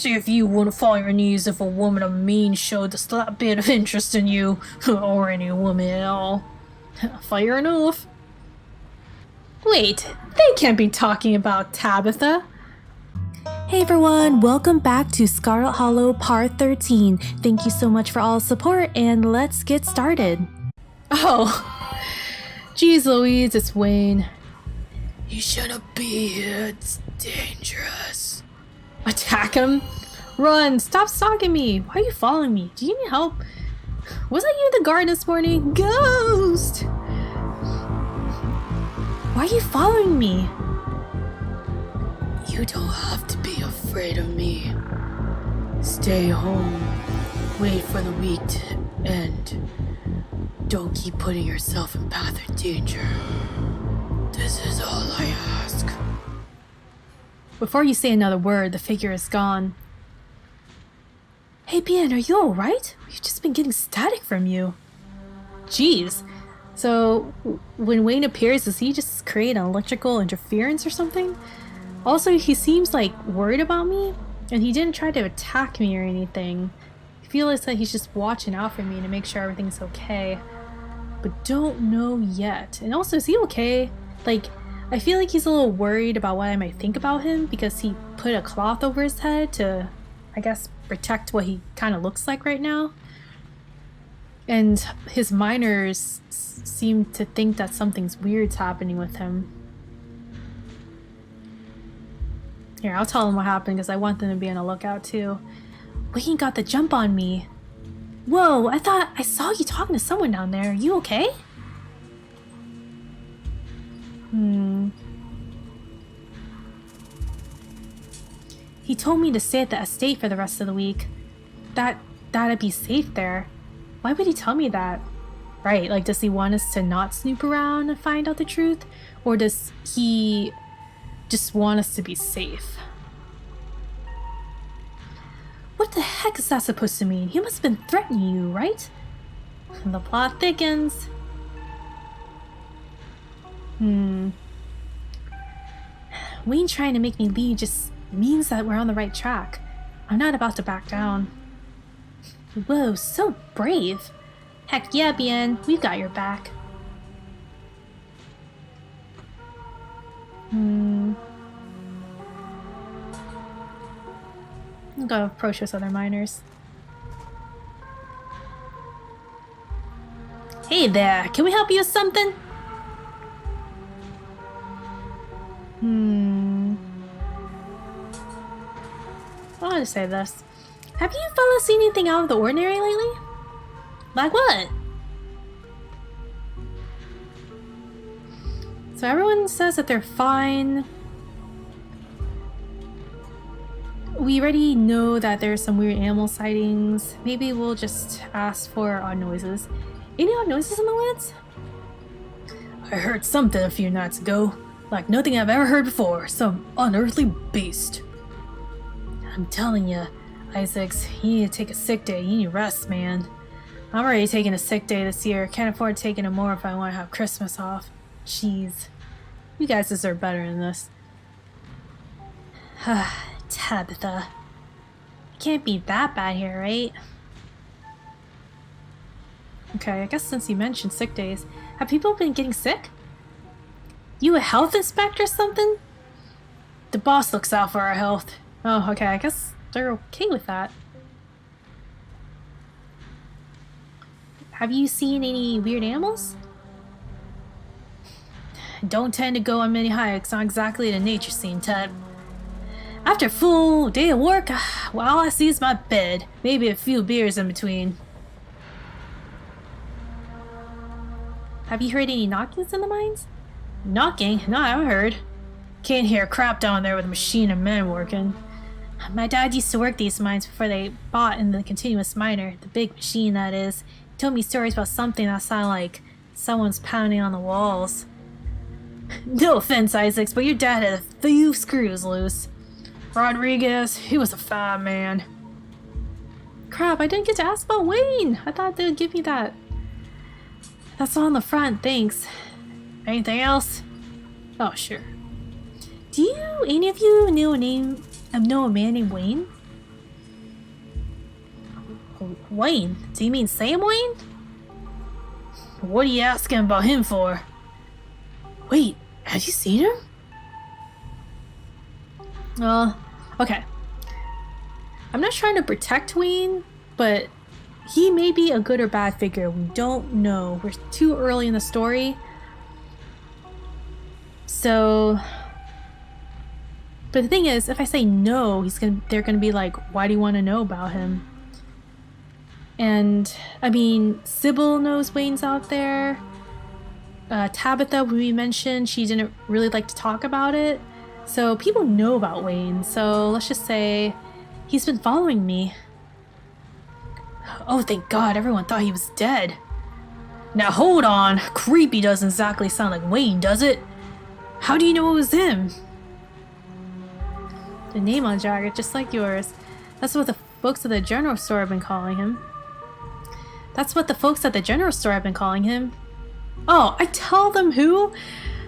See if you wouldn't fall on your knees if a woman of means showed the slight bit of interest in you, or any woman at all. Fair enough. Wait, they can't be talking about Tabitha. Hey everyone, welcome back to Scarlet Hollow Part 13. Thank you so much for all the support, and let's get started. Oh, geez Louise, it's Wayne. You shouldn't be here, it's dangerous. Attack him? Run, stop stalking me. Why are you following me? Do you need help? Was that you in the garden this morning? Ghost! Why are you following me? You don't have to be afraid of me. Stay home. Wait for the week to end. Don't keep putting yourself in path of danger. This is all I ask. Before you say another word, the figure is gone. Hey Bien, are you alright? We've just been getting static from you. Jeez. So, when Wayne appears, does he just create an electrical interference or something? Also, he seems like worried about me, and he didn't try to attack me or anything. I feel like he's just watching out for me to make sure everything's okay. But don't know yet. And also, is he okay? Like, I feel like he's a little worried about what I might think about him because he put a cloth over his head to, I guess, protect what he kind of looks like right now. And his miners seem to think that something's weird's happening with him. Here, I'll tell them what happened because I want them to be on the lookout too. Wayne got the jump on me. Whoa, I thought I saw you talking to someone down there. Are you okay? He told me to stay at the estate for the rest of the week. That I'd be safe there. Why would he tell me that? Right, like does he want us to not snoop around and find out the truth? Or does he just want us to be safe? What the heck is that supposed to mean? He must have been threatening you, right? And the plot thickens. Wayne trying to make me leave just means that we're on the right track. I'm not about to back down. Whoa, so brave. Heck yeah, Bien, we've got your back. I'm gonna approach those other miners. Hey there, can we help you with something? I want to say this. Have you fellas seen anything out of the ordinary lately? Like what? So everyone says that they're fine. We already know that there's some weird animal sightings. Maybe we'll just ask for odd noises. Any odd noises in the woods? I heard something a few nights ago. Like nothing I've ever heard before. Some unearthly beast. I'm telling you, Isaacs, you need to take a sick day. You need rest, man. I'm already taking a sick day this year. Can't afford taking it more if I want to have Christmas off. Jeez. You guys deserve better than this. Tabitha. It can't be that bad here, right? Okay, I guess since you mentioned sick days, have people been getting sick? You a health inspector or something? The boss looks out for our health. Oh, okay, I guess they're okay with that. Have you seen any weird animals? Don't tend to go on many hikes, not exactly the nature scene type. After a full day of work, well, all I see is my bed. Maybe a few beers in between. Have you heard any knockings in the mines? Knocking? No, I haven't heard. Can't hear crap down there with a machine and men working. My dad used to work these mines before they bought in the continuous miner, the big machine that is. He told me stories about something that sounded like someone's pounding on the walls. No offense, Isaacs, but your dad had a few screws loose. Rodriguez, he was a fine man. Crap, I didn't get to ask about Wayne. I thought they would give me that. That's all on the front, thanks. Anything else? Oh, sure. Do you, any of you know a man named Wayne? Wayne? Do you mean Sam Wayne? What are you asking about him for? Wait, have you seen him? Okay. I'm not trying to protect Wayne, but he may be a good or bad figure. We don't know. We're too early in the story. So... But the thing is, if I say no, they're gonna be like, why do you want to know about him? And, I mean, Sybil knows Wayne's out there. Tabitha, we mentioned, she didn't really like to talk about it. So people know about Wayne, so let's just say he's been following me. Oh, thank God, everyone thought he was dead. Now hold on, creepy doesn't exactly sound like Wayne, does it? How do you know it was him? The name on jacket, just like yours. That's what the folks at the general store have been calling him. Oh, I tell them who?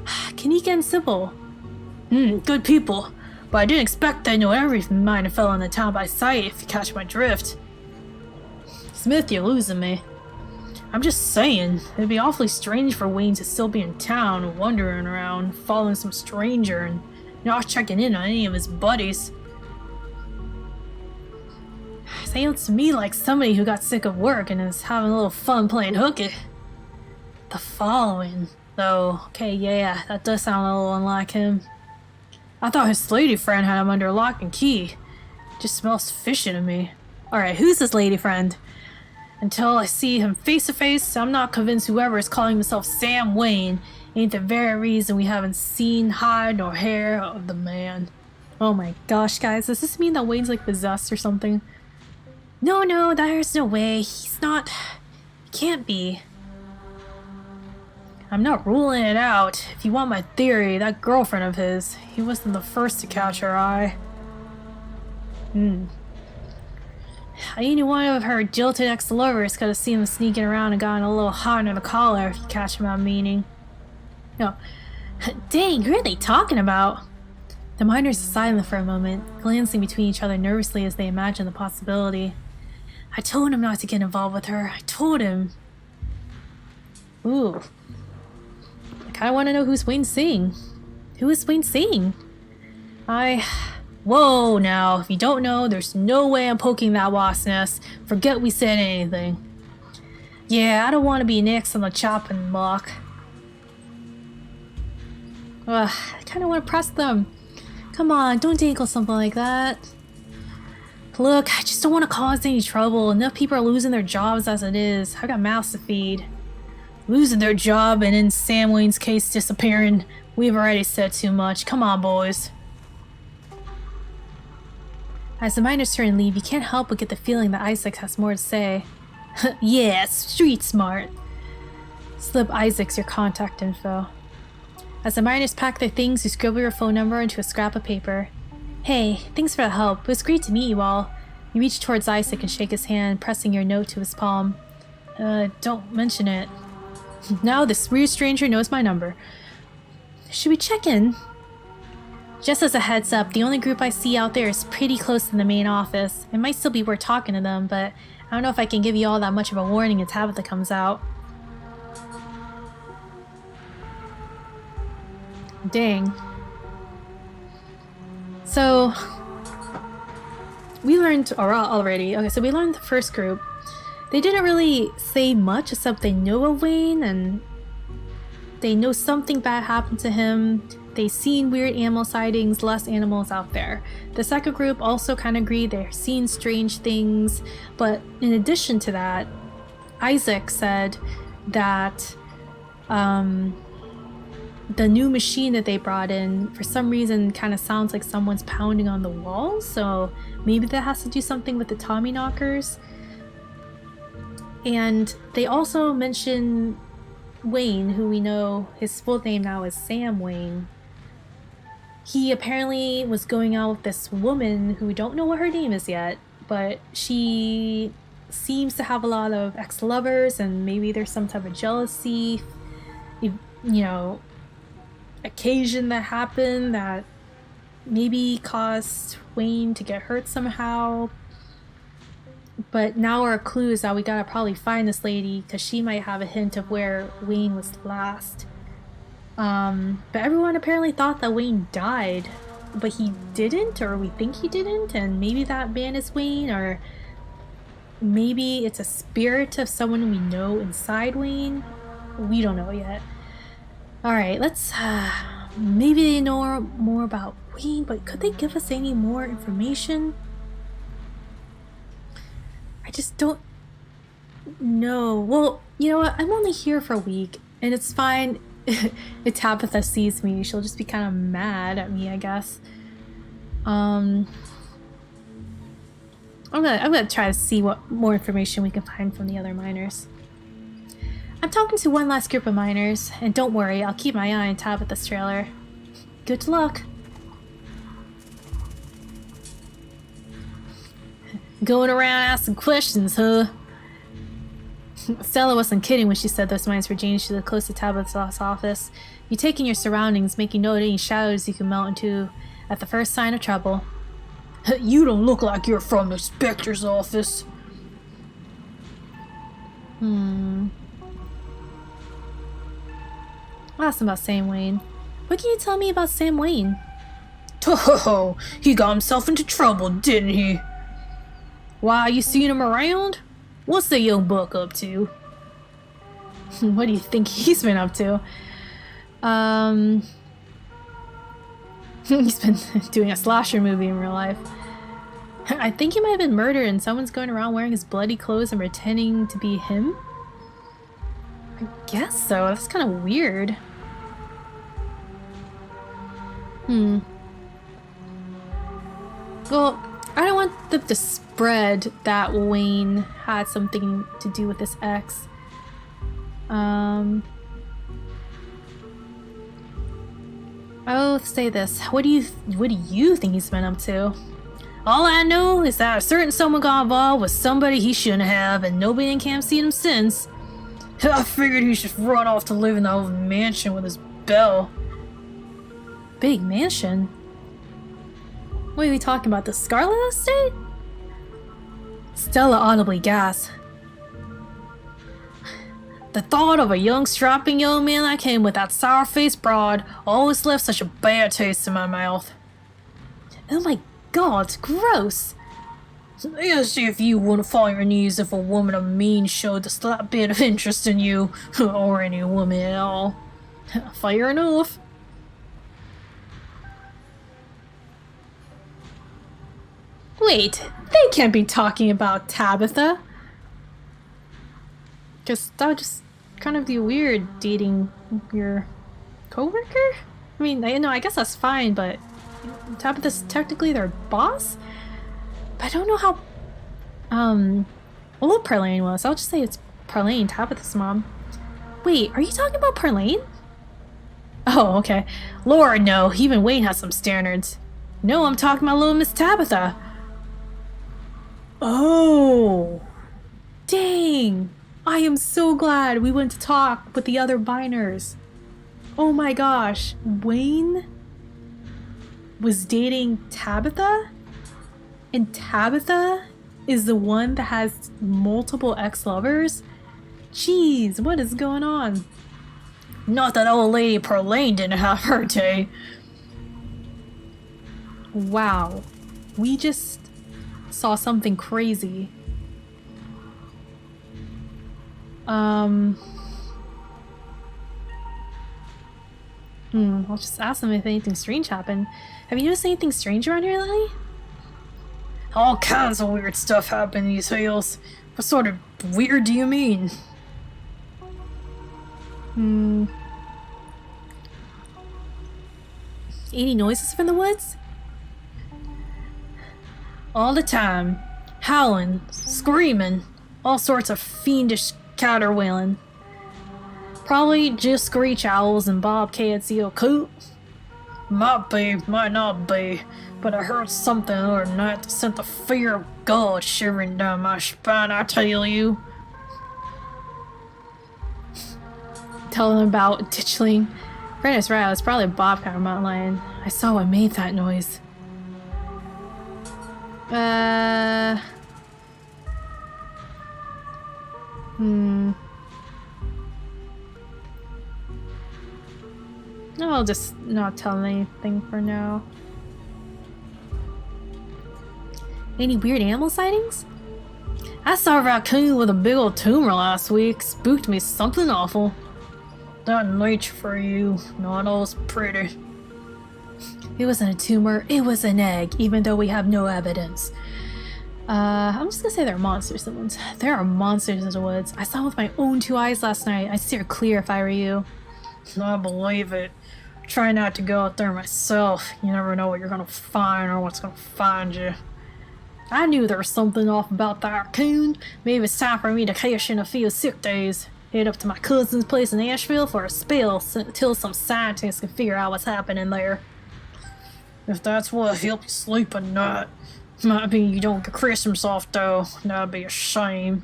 Kanika and Sybil. Good people. But I didn't expect they know every miner fell in the town by sight, if you catch my drift. Smith, you're losing me. I'm just saying, it'd be awfully strange for Wayne to still be in town, wandering around, following some stranger, and not checking in on any of his buddies. Sounds to me like somebody who got sick of work and is having a little fun playing hooky. The following, though, okay, yeah, that does sound a little unlike him. I thought his lady friend had him under lock and key. Just smells fishy to me. Alright, who's this lady friend? Until I see him face to face, I'm not convinced whoever is calling himself Sam Wayne ain't the very reason we haven't seen hide nor hair of the man. Oh my gosh, guys, does this mean that Wayne's like possessed or something? No, there's no way. He's not... He can't be. I'm not ruling it out. If you want my theory, that girlfriend of his, he wasn't the first to catch her eye. Any one of her jilted ex-lovers could have seen him sneaking around and gotten a little hot under the collar, if you catch my meaning. No. Dang, who are they talking about? The miners are silent for a moment, glancing between each other nervously as they imagine the possibility. I told him not to get involved with her. I told him. Ooh. I kinda wanna know who's Wayne seeing. Who is Wayne seeing? Whoa, now, if you don't know, there's no way I'm poking that wasp nest. Forget we said anything. Yeah, I don't want to be next on the chopping block. I kinda wanna press them. Come on, don't dangle something like that. Look, I just don't want to cause any trouble. Enough people are losing their jobs as it is. I got mouths to feed. Losing their job and in Sam Wayne's case disappearing. We've already said too much. Come on, boys. As the miners turn and leave, you can't help but get the feeling that Isaac has more to say. Yeah, street smart. Slip Isaacs your contact info. As the miners pack their things, you scribble your phone number into a scrap of paper. Hey, thanks for the help. It was great to meet you all. You reach towards Isaac and shake his hand, pressing your note to his palm. Don't mention it. Now this weird stranger knows my number. Should we check in? Just as a heads up, the only group I see out there is pretty close to the main office. It might still be worth talking to them, but I don't know if I can give you all that much of a warning if Tabitha comes out. Dang. So, we learned already. Okay, so we learned the first group. They didn't really say much except they know of Wayne and they know something bad happened to him. They've seen weird animal sightings, less animals out there. The second group also kind of agreed they're seeing strange things, but in addition to that, Isaac said that the new machine that they brought in for some reason kind of sounds like someone's pounding on the walls, so maybe that has to do something with the Tommy knockers. And they also mention Wayne, who we know his full name now is Sam Wayne. He apparently was going out with this woman who we don't know what her name is yet, but she seems to have a lot of ex-lovers and maybe there's some type of jealousy, occasion that happened that maybe caused Wayne to get hurt somehow. But now our clue is that we gotta probably find this lady because she might have a hint of where Wayne was last. But everyone apparently thought that Wayne died, but he didn't, or we think he didn't, and maybe that man is Wayne, or maybe it's a spirit of someone we know inside Wayne. We don't know yet. Alright, let's, maybe they know more about Wayne, but could they give us any more information? I just don't know. Well, you know what? I'm only here for a week, and it's fine. If Tabitha sees me, she'll just be kind of mad at me, I guess. I'm gonna try to see what more information we can find from the other miners. I'm talking to one last group of miners, and don't worry, I'll keep my eye on Tabitha's trailer. Good luck. Going around asking questions, huh? Stella wasn't kidding when she said those minds were changed to the close to Tabitha's office. You take in your surroundings, making note of any shadows you can melt into at the first sign of trouble. You don't look like you're from the inspector's office. I'll ask him about Sam Wayne. What can you tell me about Sam Wayne? Oh, he got himself into trouble, didn't he? Why, you seen him around? What's the young buck up to? What do you think he's been up to? He's been doing a slasher movie in real life. I think he might have been murdered and someone's going around wearing his bloody clothes and pretending to be him? I guess so. That's kind of weird. Well, I don't want them to spread that Wayne had something to do with this ex. I'll say this. What do you think he's been up to? All I know is that a certain someone got involved with somebody he shouldn't have, and nobody in camp seen him since. I figured he should run off to live in the old mansion with his Belle. Big mansion? What are we talking about? The Scarlet Estate? Stella audibly gasped. The thought of a young, strapping young man like him with that sour-faced broad always left such a bad taste in my mouth. Oh my god, gross! As if you wouldn't fall on your knees if a woman of means showed the slight bit of interest in you, or any woman at all. Fair enough. Wait, they can't be talking about Tabitha. Because that would just kind of be weird, dating your coworker? I mean, I guess that's fine, but Tabitha's technically their boss? But I don't know how old Parlane was. I'll just say it's Parlane, Tabitha's mom. Wait, are you talking about Parlane? Oh, okay. Lord, no. Even Wayne has some standards. No, I'm talking about little Miss Tabitha. Oh. Dang. I am so glad we went to talk with the other biners. Oh my gosh. Wayne was dating Tabitha? And Tabitha is the one that has multiple ex-lovers? Jeez, what is going on? Not that old lady Parlane didn't have her day. Wow. We just saw something crazy. I'll just ask them if anything strange happened. Have you noticed anything strange around here lately? All kinds of weird stuff happen in these hills. What sort of weird do you mean? Any noises from the woods? All the time. Howling, screaming, all sorts of fiendish caterwailing. Probably just screech owls and bobcats eat a coot. Might be, might not be, but I heard something the other night that sent the fear of God shivering down my spine, I tell you. Tell them about ditchling. Brandon's right, it's probably a bobcat or mountain lion. I saw what made that noise. I'll just not tell anything for now. Any weird animal sightings? I saw a raccoon with a big old tumor last week. Spooked me something awful. That nature for you. Not always pretty. It wasn't a tumor, it was an egg, even though we have no evidence. I'm just gonna say they're monsters in the woods. There are monsters in the woods. I saw them with my own 2 eyes last night. I'd steer clear if I were you. I believe it. Try not to go out there myself. You never know what you're gonna find or what's gonna find you. I knew there was something off about that raccoon. Maybe it's time for me to cash in a few sick days. Head up to my cousin's place in Asheville for a spell until some scientists can figure out what's happening there. If that's what'll help you sleep at night. Might be you don't get Christmas off though. That'd be a shame.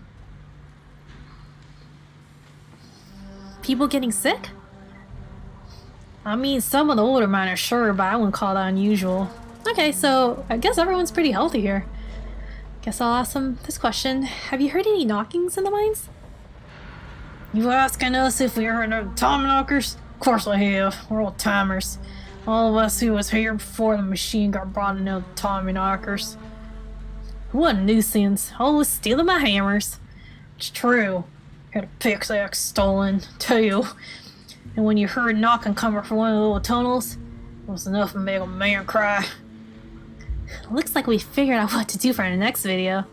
People getting sick? I mean, some of the older miners, sure, but I wouldn't call that unusual. Okay, so I guess everyone's pretty healthy here. Guess I'll ask them this question. Have you heard any knockings in the mines? You asking us if we heard of Tommy knockers? Of course I have. We're old timers. All of us who was here before the machine got brought to know the Tommy knockers. What a nuisance. Always stealing my hammers. It's true. Had a pickaxe stolen, too. And when you heard knocking coming from one of the little tunnels, it was enough to make a man cry. Looks like we figured out what to do for our next video.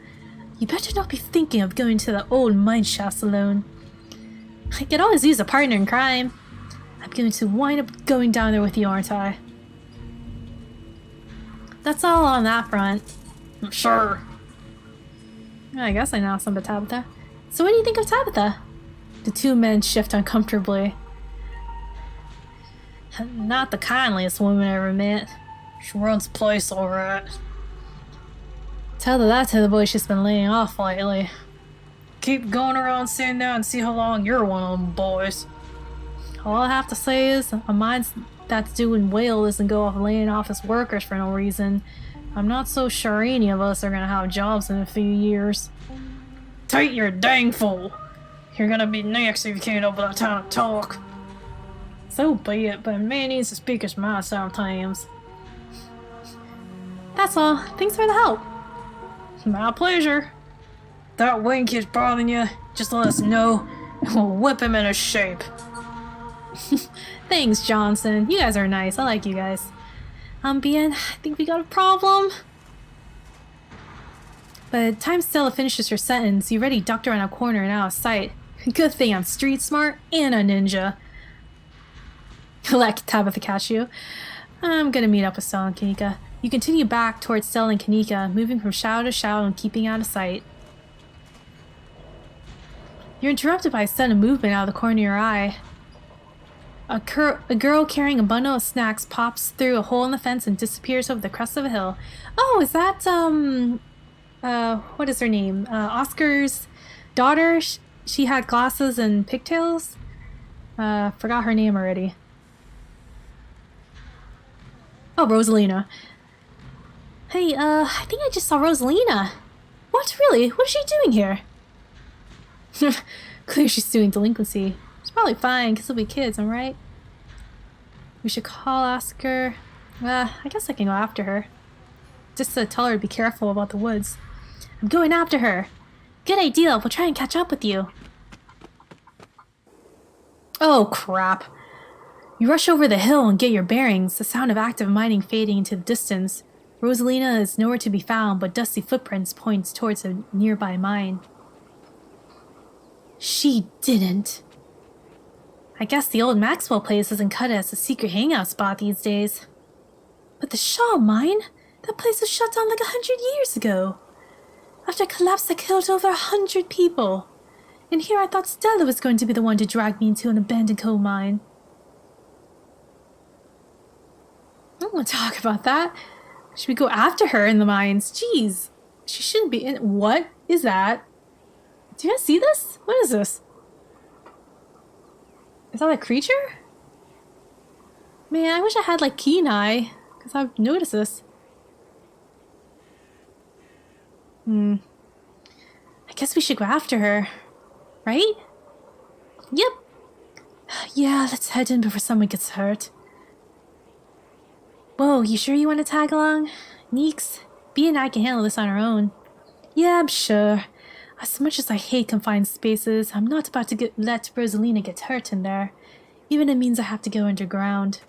You better not be thinking of going to the old mine shafts alone. I could always use a partner in crime. I'm going to wind up going down there with you, aren't I? That's all on that front. I'm sure. I guess I know some of Tabitha. So what do you think of Tabitha? The 2 men shift uncomfortably. Not the kindliest woman I ever met. She runs the place alright. Tell that to the boy she's been laying off lately. Keep going around saying that and see how long you're one of them boys. All I have to say is, a mine that's doing well doesn't go off laying off his workers for no reason. I'm not so sure any of us are gonna have jobs in a few years. Take your dang fool! You're gonna be next if you can't open that time to talk. So be it, but a man needs to speak his mind sometimes. That's all. Thanks for the help. My pleasure. If that wink is bothering you, just let us know, and we'll whip him into shape. Thanks, Johnson. You guys are nice. I like you guys. Bien, I think we got a problem. By the time Stella finishes her sentence, you already ducked around a corner and out of sight. Good thing I'm street smart and a ninja. Like Tabitha Cashew. I'm gonna meet up with Stella and Kanika. You continue back towards Stella and Kanika, moving from shadow to shadow and keeping out of sight. You're interrupted by a sudden movement out of the corner of your eye. A girl carrying a bundle of snacks pops through a hole in the fence and disappears over the crest of a hill. Oh, is that, what is her name? Oscar's daughter? She had glasses and pigtails? Forgot her name already. Oh, Rosalina. Hey, I think I just saw Rosalina. What, really? What is she doing here? Clear she's doing delinquency. It's probably fine, because they'll be kids, am I right? We should call Oscar. I guess I can go after her. Just to tell her to be careful about the woods. I'm going after her. Good idea, we'll try and catch up with you. Oh, crap. You rush over the hill and get your bearings, the sound of active mining fading into the distance. Rosalina is nowhere to be found, but dusty footprints point towards a nearby mine. She didn't. I guess the old Maxwell place isn't cut as a secret hangout spot these days. But the Shaw mine? That place was shut down like 100 years ago. After collapse that killed over 100 people. And here I thought Stella was going to be the one to drag me into an abandoned coal mine. I don't want to talk about that. Should we go after her in the mines? Jeez. She shouldn't be in. What is that? Do you guys see this? What is this? Is that a creature? Man, I wish I had like keen eye, because I've noticed this. I guess we should go after her. Right? Yep. Yeah, let's head in before someone gets hurt. Whoa, you sure you want to tag along? Neeks, Bea and I can handle this on our own. Yeah, I'm sure. As much as I hate confined spaces, I'm not about to let Rosalina get hurt in there. Even if it means I have to go underground.